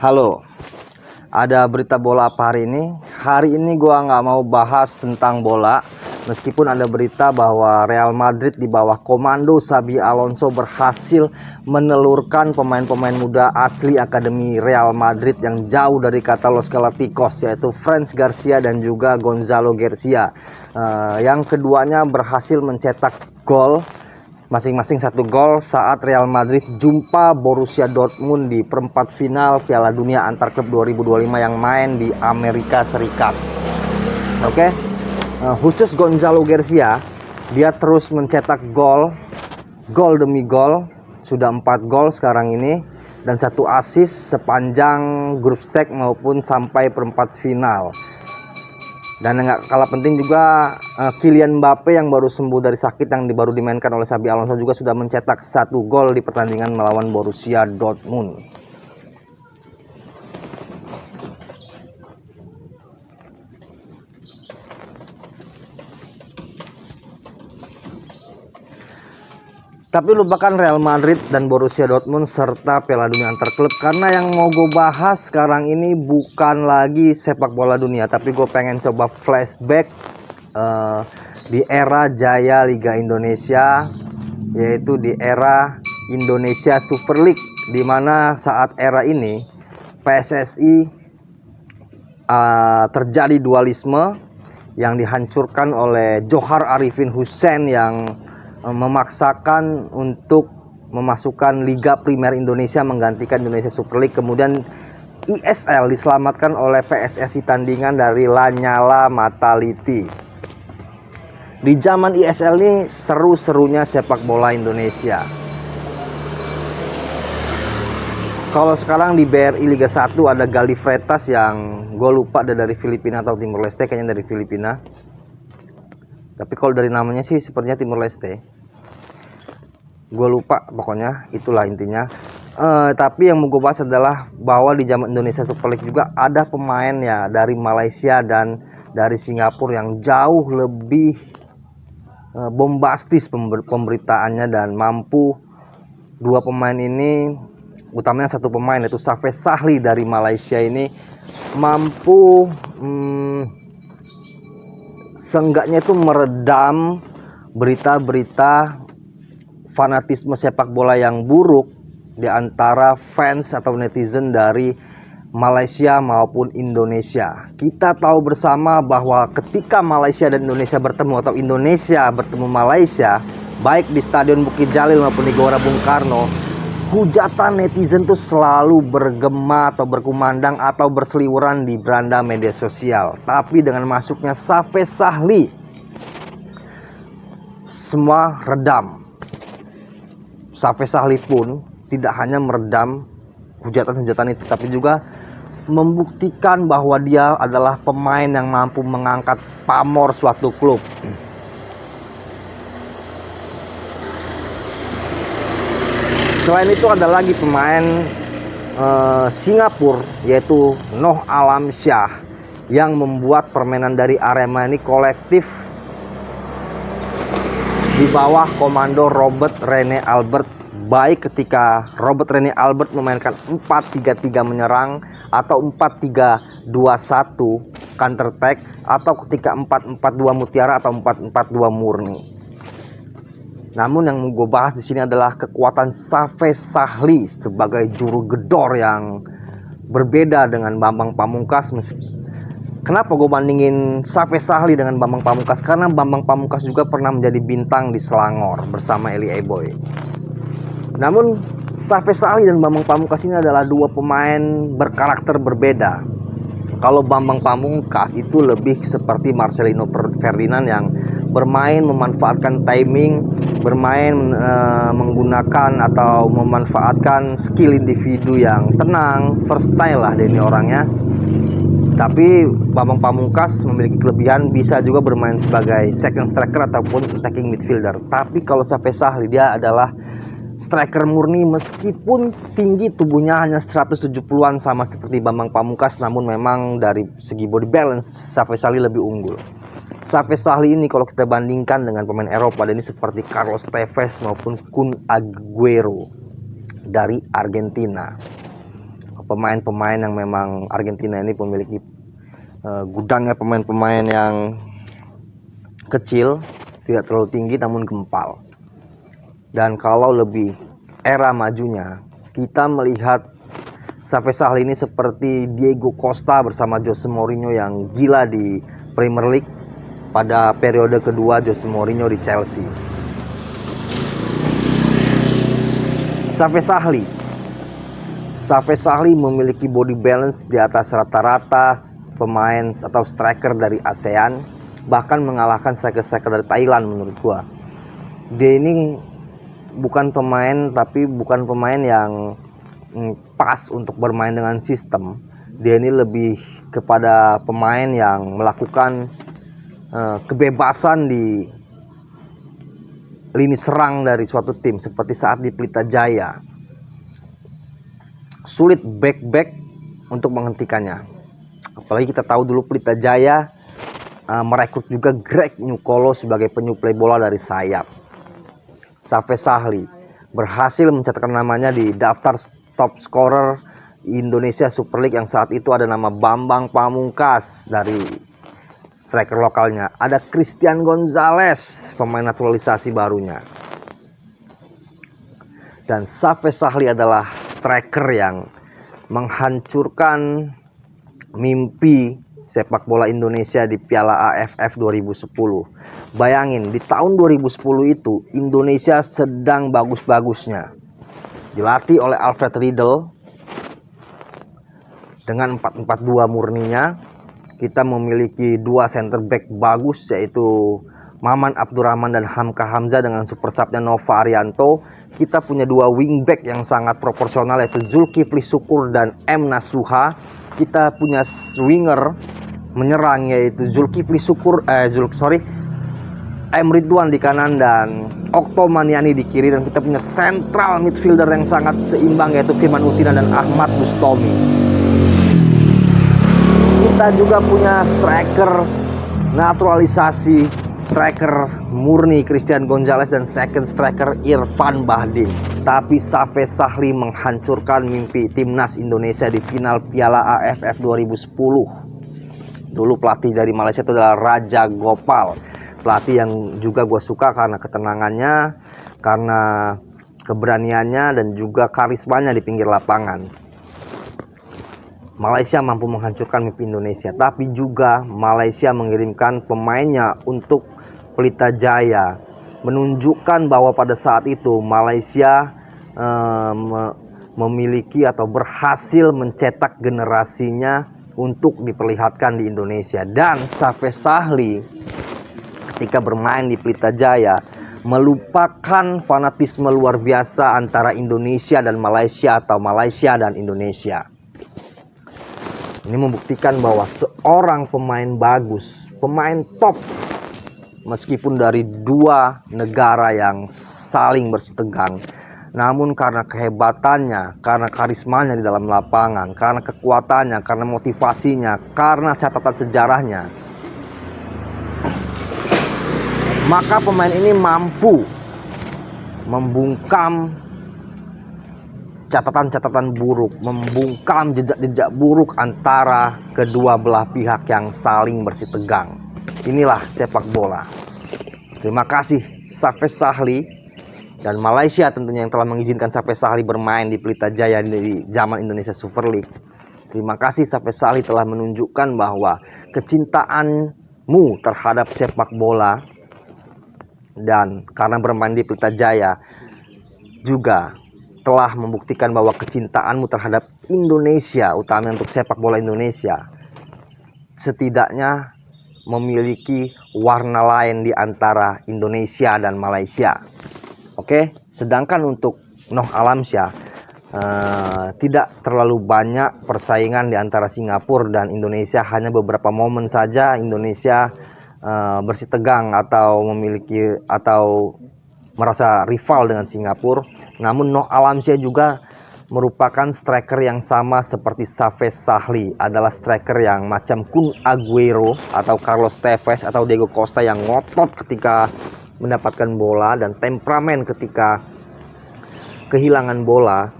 Halo, ada berita bola apa hari ini? Hari ini gua nggak mau bahas tentang bola, meskipun ada berita bahwa Real Madrid di bawah komando Xabi Alonso berhasil menelurkan pemain-pemain muda asli Akademi Real Madrid yang jauh dari kata Los Galacticos, yaitu Franz Garcia dan juga Gonzalo Garcia. Yang keduanya berhasil mencetak gol masing-masing satu gol saat Real Madrid jumpa Borussia Dortmund di perempat final Piala Dunia Antar Klub 2025 yang main di Amerika Serikat. Oke, khusus Gonzalo Garcia, dia terus mencetak gol demi gol, sudah 4 gol sekarang ini dan 1 assist sepanjang grup stage maupun sampai perempat final. Dan yang gak kalah penting juga, Kylian Mbappe yang baru sembuh dari sakit yang baru dimainkan oleh Xabi Alonso juga sudah mencetak 1 gol di pertandingan melawan Borussia Dortmund. Tapi lupakan Real Madrid dan Borussia Dortmund serta Piala Dunia Antar Klub, karena yang mau gue bahas sekarang ini bukan lagi sepak bola dunia, tapi gue pengen coba flashback di era jaya Liga Indonesia, yaitu di era Indonesia Super League, di mana saat era ini PSSI terjadi dualisme yang dihancurkan oleh Johar Arifin Husein yang memaksakan untuk memasukkan Liga Primer Indonesia menggantikan Indonesia Super League. Kemudian ISL diselamatkan oleh PSSI tandingan dari Lanyala Mataliti. Di zaman ISL ini seru-serunya sepak bola Indonesia. Kalau sekarang di BRI Liga 1 ada Galdi Freitas yang gue lupa dari Filipina atau Timor Leste, kayaknya dari Filipina. Tapi kalau dari namanya sih sepertinya Timor Leste. Gue lupa, pokoknya itulah intinya. Tapi yang mau gue bahas adalah bahwa di zaman Indonesia Super League juga ada pemain ya dari Malaysia dan dari Singapura yang jauh lebih bombastis pemberitaannya, dan mampu dua pemain ini, utamanya satu pemain yaitu Safes Sahli dari Malaysia ini mampu seenggaknya itu meredam berita-berita fanatisme sepak bola yang buruk di antara fans atau netizen dari Malaysia maupun Indonesia. Kita tahu bersama bahwa ketika Malaysia dan Indonesia bertemu atau Indonesia bertemu Malaysia, baik di Stadion Bukit Jalil maupun di Gelora Bung Karno, hujatan netizen tuh selalu bergema atau berkumandang atau berseliweran di beranda media sosial. Tapi dengan masuknya Safes Sahli, semua redam. Safes Sahli pun tidak hanya meredam hujatan-hujatan itu, tapi juga membuktikan bahwa dia adalah pemain yang mampu mengangkat pamor suatu klub. Selain itu ada lagi pemain Singapura, yaitu Noh Alam Syah, yang membuat permainan dari Arema ini kolektif di bawah komando Robert Rene Albert, baik ketika Robert Rene Albert memainkan 4-3-3 menyerang atau 4-3-2-1 counter attack, atau ketika 4-4-2 mutiara atau 4-4-2 murni. Namun yang mau gue bahas di sini adalah kekuatan Safes Sahli sebagai juru gedor yang berbeda dengan Bambang Pamungkas. Kenapa gue bandingin Safes Sahli dengan Bambang Pamungkas? Karena Bambang Pamungkas juga pernah menjadi bintang di Selangor bersama Eli Eboy. Namun Safes Sahli dan Bambang Pamungkas ini adalah dua pemain berkarakter berbeda. Kalau Bambang Pamungkas itu lebih seperti Marcelino Ferdinand yang bermain memanfaatkan timing, bermain menggunakan atau memanfaatkan skill individu yang tenang, versatile lah dia ini orangnya. Tapi Bambang Pamungkas memiliki kelebihan, bisa juga bermain sebagai second striker ataupun attacking midfielder. Tapi kalau Safes Sahli, dia adalah striker murni, meskipun tinggi tubuhnya hanya 170-an sama seperti Bambang Pamungkas, namun memang dari segi body balance Safes Sahli lebih unggul. Safes Sahli ini kalau kita bandingkan dengan pemain Eropa, dan ini seperti Carlos Tevez maupun Kun Agüero dari Argentina. pemain-pemain yang memang Argentina ini memiliki gudangnya pemain-pemain yang kecil, tidak terlalu tinggi namun gempal. Dan kalau lebih era majunya, kita melihat Safes-Sahli ini seperti Diego Costa bersama Jose Mourinho yang gila di Premier League pada periode kedua Jose Mourinho di Chelsea. Safes-Sahli memiliki body balance di atas rata-rata pemain atau striker dari ASEAN, bahkan mengalahkan striker-striker dari Thailand menurut gua. Dia ini bukan pemain yang pas untuk bermain dengan sistem. Dia ini lebih kepada pemain yang melakukan kebebasan di lini serang dari suatu tim, seperti saat di Pelita Jaya. Sulit back untuk menghentikannya. Apalagi kita tahu dulu Pelita Jaya merekrut juga Greg Nyukolo sebagai penyuplai bola dari sayap. Safes-Sahli berhasil mencatatkan namanya di daftar top scorer Indonesia Super League yang saat itu ada nama Bambang Pamungkas dari striker lokalnya. Ada Christian Gonzalez, pemain naturalisasi barunya. Dan Safes-Sahli adalah striker yang menghancurkan mimpi sepak bola Indonesia di Piala AFF 2010. Bayangin, di tahun 2010 itu Indonesia sedang bagus-bagusnya. Dilatih oleh Alfred Riedel dengan 4-4-2 murninya. Kita memiliki dua center back bagus, yaitu Maman Abdurrahman dan Hamka Hamzah dengan super subnya Nova Arianto. Kita punya dua wingback yang sangat proporsional, yaitu Zulkifli Syukur dan M. Nasuha. Kita punya winger menyerang, yaitu Zulkifli Syukur M. Ridwan di kanan dan Okto Maniani di kiri. Dan kita punya central midfielder yang sangat seimbang, yaitu Firman Utina dan Ahmad Bustomi. Kita juga punya striker naturalisasi, striker murni Christian Gonzalez, dan second striker Irfan Bahdim. Tapi Safes-Sahli menghancurkan mimpi timnas Indonesia di final Piala AFF 2010. Dulu pelatih dari Malaysia itu adalah Raja Gopal. Pelatih yang juga gue suka karena ketenangannya, karena keberaniannya, dan juga karismanya di pinggir lapangan. Malaysia mampu menghancurkan mimpi Indonesia, tapi juga Malaysia mengirimkan pemainnya untuk Pelita Jaya, menunjukkan bahwa pada saat itu Malaysia memiliki atau berhasil mencetak generasinya untuk diperlihatkan di Indonesia. Dan Safes-Sahli ketika bermain di Pelita Jaya melupakan fanatisme luar biasa antara Indonesia dan Malaysia atau Malaysia dan Indonesia. Ini membuktikan bahwa seorang pemain bagus, pemain top, meskipun dari dua negara yang saling bersitegang, namun karena kehebatannya, karena karismanya di dalam lapangan, karena kekuatannya, karena motivasinya, karena catatan sejarahnya, maka pemain ini mampu membungkam catatan-catatan buruk, membungkam jejak-jejak buruk antara kedua belah pihak yang saling bersitegang. Inilah sepak bola. Terima kasih Safes-Sahli dan Malaysia tentunya yang telah mengizinkan Safes-Sahli bermain di Pelita Jaya di zaman Indonesia Super League. Terima kasih Safes-Sahli telah menunjukkan bahwa kecintaanmu terhadap sepak bola, dan karena bermain di Pelita Jaya juga telah membuktikan bahwa kecintaanmu terhadap Indonesia, utamanya untuk sepak bola Indonesia, setidaknya memiliki warna lain di antara Indonesia dan Malaysia. Oke, sedangkan untuk Noh Alamsyah tidak terlalu banyak persaingan di antara Singapura dan Indonesia. Hanya beberapa momen saja Indonesia bersitegang atau memiliki atau merasa rival dengan Singapura. Namun Noh Alamsyah juga merupakan striker yang sama seperti Safes-Sahli, adalah striker yang macam Kun Aguero atau Carlos Tevez atau Diego Costa, yang ngotot ketika mendapatkan bola dan temperamen ketika kehilangan bola,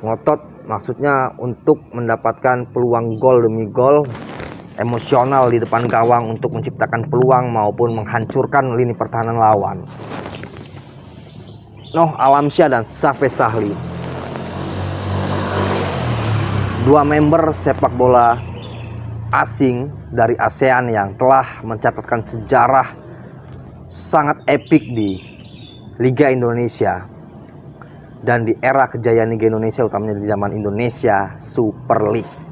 ngotot maksudnya untuk mendapatkan peluang gol demi gol, emosional di depan gawang untuk menciptakan peluang maupun menghancurkan lini pertahanan lawan. Noh Alamsyah dan Safes Sahli, dua member sepak bola asing dari ASEAN yang telah mencatatkan sejarah sangat epik di Liga Indonesia dan di era kejayaan Liga Indonesia, utamanya di zaman Indonesia Super League.